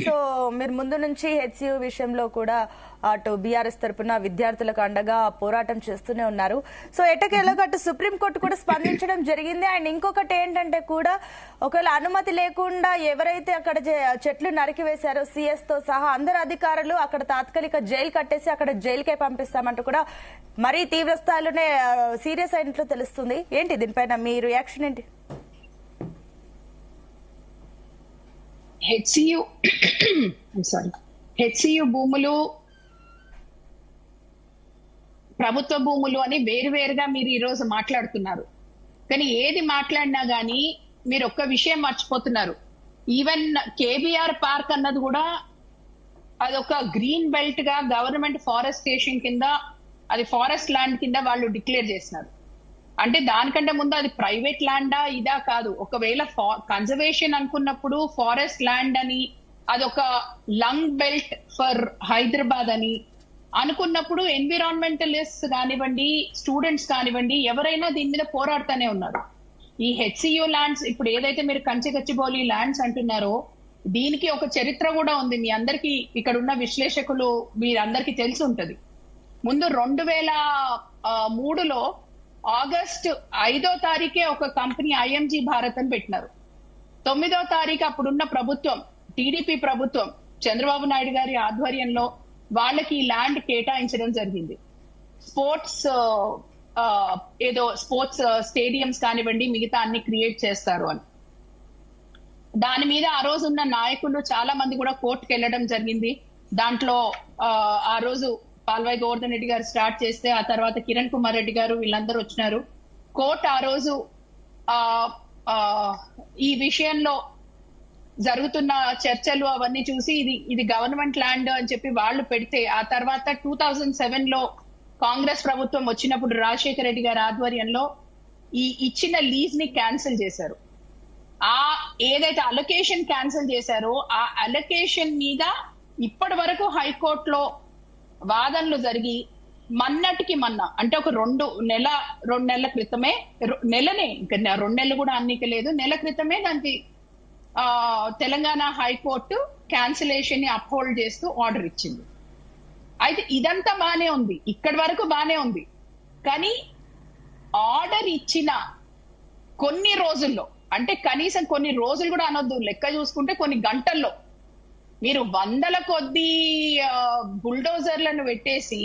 So మీరు ముందు నుంచి హెచ్సియు విషయంలో కూడా అటు బీఆర్ఎస్ తరపున విద్యార్థులకు అండగా పోరాటం చేస్తూనే ఉన్నారు. సో ఎటకేలకు అటు సుప్రీంకోర్టు కూడా స్పందించడం జరిగింది. అండ్ ఇంకొకటి ఏంటంటే కూడా ఒకవేళ అనుమతి లేకుండా ఎవరైతే అక్కడ చెట్లు నరికివేశారో సిఎస్ తో సహా అందరు అధికారులు అక్కడ తాత్కాలిక జైలు కట్టేసి అక్కడ జైలుకే పంపిస్తామంటూ కూడా మరీ తీవ్ర స్థాయిలోనే సీరియస్ అయినట్లు తెలుస్తుంది. ఏంటి దీనిపైన మీ రియాక్షన్ ఏంటి? హెచ్సియు భూములు ప్రభుత్వ భూములు అని వేరువేరుగా మీరు ఈ రోజు మాట్లాడుతున్నారు. కానీ ఏది మాట్లాడినా గానీ మీరు ఒక్క విషయం మర్చిపోతున్నారు. ఈవెన్ కేబీఆర్ పార్క్ అన్నది కూడా అదొక గ్రీన్ బెల్ట్ గా గవర్నమెంట్ ఫారెస్ట్ స్టేషన్ కింద, అది ఫారెస్ట్ ల్యాండ్ కింద వాళ్ళు డిక్లేర్ చేసినారు. అంటే దానికంటే ముందు అది ప్రైవేట్ ల్యాండా ఇదా కాదు. ఒకవేళ కన్జర్వేషన్ అనుకున్నప్పుడు ఫారెస్ట్ ల్యాండ్ అని, అదొక లంగ్ బెల్ట్ ఫర్ హైదరాబాద్ అని అనుకున్నప్పుడు ఎన్విరాన్మెంటలిస్ట్ కానివ్వండి, స్టూడెంట్స్ కానివ్వండి, ఎవరైనా దీని మీద పోరాడుతూనే ఉన్నారు. ఈ హెచ్సియు ల్యాండ్స్ ఇప్పుడు ఏదైతే మీరు కంచిగచ్చిబౌలి ల్యాండ్స్ అంటున్నారో దీనికి ఒక చరిత్ర కూడా ఉంది. మీ అందరికి ఇక్కడ ఉన్న విశ్లేషకులు మీరందరికీ తెలిసి ఉంటది. ముందు 2003లో ఆగస్టు 5వ తారీఖే ఒక కంపెనీ ఐఎంజీ భారత్ అని పెట్టినారు. 9వ తారీఖు అప్పుడున్న ప్రభుత్వం, టీడీపీ ప్రభుత్వం, చంద్రబాబు నాయుడు గారి ఆధ్వర్యంలో వాళ్ళకి ఈ ల్యాండ్ కేటాయించడం జరిగింది. స్పోర్ట్స్ స్టేడియంస్ కానివ్వండి, మిగతా అన్ని క్రియేట్ చేస్తారు అని. దాని మీద ఆ రోజు ఉన్న నాయకులు చాలా మంది కూడా కోర్టుకు వెళ్ళడం జరిగింది. దాంట్లో ఆ రోజు పాల్వాయి గోవర్ధన్ రెడ్డి గారు స్టార్ట్ చేస్తే ఆ తర్వాత కిరణ్ కుమార్ రెడ్డి గారు వీళ్ళందరూ వచ్చినారు. కోర్టు ఆ రోజు ఈ విషయంలో జరుగుతున్న చర్చలు అవన్నీ చూసి ఇది గవర్నమెంట్ ల్యాండ్ అని చెప్పి వాళ్ళు పెడితే, ఆ తర్వాత 2007లో కాంగ్రెస్ ప్రభుత్వం వచ్చినప్పుడు రాజశేఖర రెడ్డి గారి ఆధ్వర్యంలో ఈ ఇచ్చిన లీజ్ ని క్యాన్సిల్ చేశారు. ఏదైతే అలొకేషన్ క్యాన్సిల్ చేశారో ఆ అలొకేషన్ మీద ఇప్పటి వరకు హైకోర్టులో వాదనలు జరిగి మొన్నటికి మొన్న అంటే ఒక 2 నెలల క్రితమే, నెలనే ఇంకా 2 నెలలు కూడా అన్నిక లేదు, నెల క్రితమే దానికి తెలంగాణ హైకోర్టు క్యాన్సిలేషన్ ని అప్హోల్డ్ చేస్తూ ఆర్డర్ ఇచ్చింది. అయితే ఇదంతా బానే ఉంది, ఇక్కడి వరకు బానే ఉంది. కానీ ఆర్డర్ ఇచ్చిన కొన్ని రోజుల్లో, అంటే కనీసం కొన్ని రోజులు కూడా అనొద్దు, లెక్క చూసుకుంటే కొన్ని గంటల్లో మీరు వందల కొద్ది బుల్డోజర్లను పెట్టేసి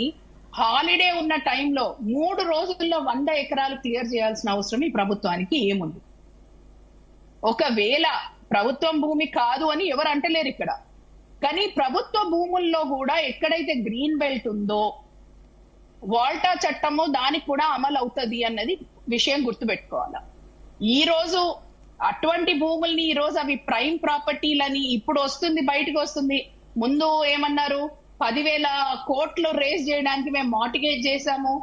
హాలిడే ఉన్న టైంలో 3 రోజుల్లో 100 ఎకరాలు క్లియర్ చేయాల్సిన అవసరం ఈ ప్రభుత్వానికి ఏముంది? ఒకవేళ ప్రభుత్వం భూమి కాదు అని ఎవరు అంటలేరు ఇక్కడ. కానీ ప్రభుత్వ భూముల్లో కూడా ఎక్కడైతే గ్రీన్ బెల్ట్ ఉందో వాల్టా చట్టము దానికి కూడా అమలు అవుతుంది అన్నది విషయం గుర్తుపెట్టుకోవాలా. ఈ రోజు అటువంటి భూముల్ని ఈ రోజు అవి ప్రైమ్ ప్రాపర్టీలని ఇప్పుడు వస్తుంది, బయటకు వస్తుంది. ముందు ఏమన్నారు, 10,000 కోట్లు రేస్ చేయడానికి మేము మార్టిగేజ్ చేశాము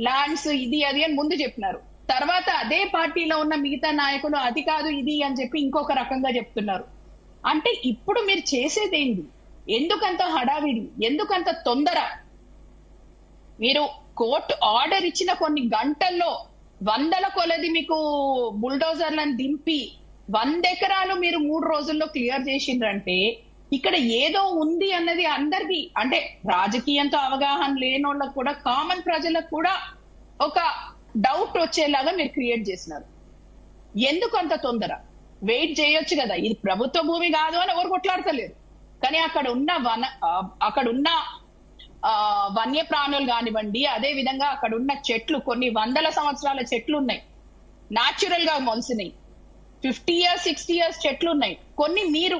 ల్యాండ్స్, ఇది అది అని ముందు చెప్పినారు. తర్వాత అదే పార్టీలో ఉన్న మిగతా నాయకులు అది కాదు ఇది అని చెప్పి ఇంకొక రకంగా చెప్తున్నారు. అంటే ఇప్పుడు మీరు చేసేదేంటి? ఎందుకంత హడావిడి, ఎందుకంత తొందర? మీరు కోర్టు ఆర్డర్ ఇచ్చిన కొన్ని గంటల్లో వందల కొలది మీకు బుల్డోజర్లను దింపి 100 ఎకరాలు మీరు 3 రోజుల్లో క్లియర్ చేసిండ్రంటే ఇక్కడ ఏదో ఉంది అన్నది అందరికీ, అంటే రాజకీయంతో అవగాహన లేనోళ్ళకు కూడా, కామన్ ప్రజలకు కూడా ఒక డౌట్ వచ్చేలాగా మీరు క్రియేట్ చేసినారు. ఎందుకు అంత తొందర? వెయిట్ చేయొచ్చు కదా. ఇది ప్రభుత్వ భూమి కాదు అని ఎవరు కొట్లాడతలేరు. కానీ అక్కడ ఉన్న వన్య ప్రాణులు కానివ్వండి, అదే విధంగా అక్కడ ఉన్న చెట్లు, కొన్ని వందల సంవత్సరాల చెట్లు ఉన్నాయి, న్యాచురల్ గా మొలిసినాయి. 50 years 60 years చెట్లు ఉన్నాయి. కొన్ని మీరు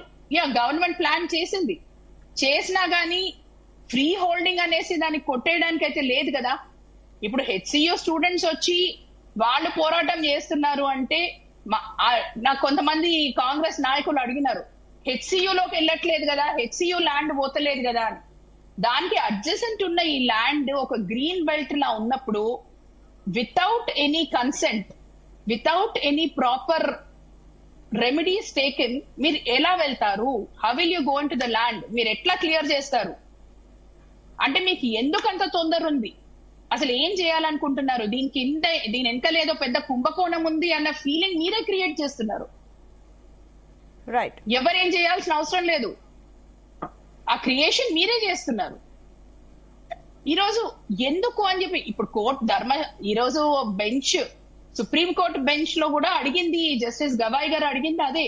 గవర్నమెంట్ ప్లాన్ చేసినా గానీ ఫ్రీ హోల్డింగ్ అనేసి దాన్ని కొట్టేయడానికి అయితే లేదు కదా. ఇప్పుడు హెచ్సియు స్టూడెంట్స్ వచ్చి వాళ్ళు పోరాటం చేస్తున్నారు అంటే, నాకు కొంతమంది కాంగ్రెస్ నాయకులు అడిగినారు, హెచ్సియులోకి వెళ్ళట్లేదు కదా, హెచ్సియు ల్యాండ్ పోతలేదు కదా అని. దానికి అడ్జసెంట్ ఉన్న ఈ ల్యాండ్ ఒక గ్రీన్ బెల్ట్ లా ఉన్నప్పుడు without any consent, without any proper remedies taken మీరు ఎలా వెళ్తారు? How will you go in to the land? మీరు ఎట్లా క్లియర్ చేస్తారు? అంటే మీకు ఎందుకంత తొందర ఉంది? అసలు ఏం చేయాలనుకుంటున్నారు? దీని వెనకాల ఏదో పెద్ద కుంభకోణం ఉంది అన్న ఫీలింగ్ మీరే క్రియేట్ చేస్తున్నారు. రైట్. ఎవరేం చేయాల్సిన అవసరం లేదు. ఆ క్రియేషన్ మీరే చేస్తున్నారు. ఈరోజు ఎందుకు అని చెప్పి ఇప్పుడు ఈరోజు బెంచ్, సుప్రీంకోర్టు బెంచ్ లో కూడా అడిగింది, జస్టిస్ గవాయ్ గారు అడిగింది అదే.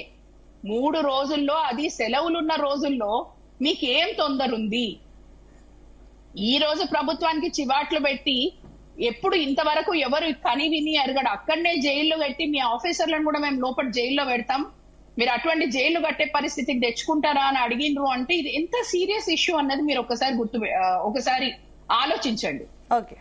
3 రోజుల్లో, అది సెలవులున్న రోజుల్లో మీకేం తొందర ఉంది? ఈ రోజు ప్రభుత్వానికి చివాట్లు పెట్టి ఎప్పుడు ఇంతవరకు ఎవరు కని విని అరగడు, అక్కడనే జైల్లో పెట్టి మీ ఆఫీసర్లను కూడా మేము లోపల జైల్లో పెడతాం, మీరు అటువంటి జైలు కట్టే పరిస్థితికి తెచ్చుకుంటారా అని అడిగిండ్రు అంటే ఇది ఎంత సీరియస్ ఇష్యూ అన్నది మీరు ఒకసారి ఆలోచించండి. ఓకే.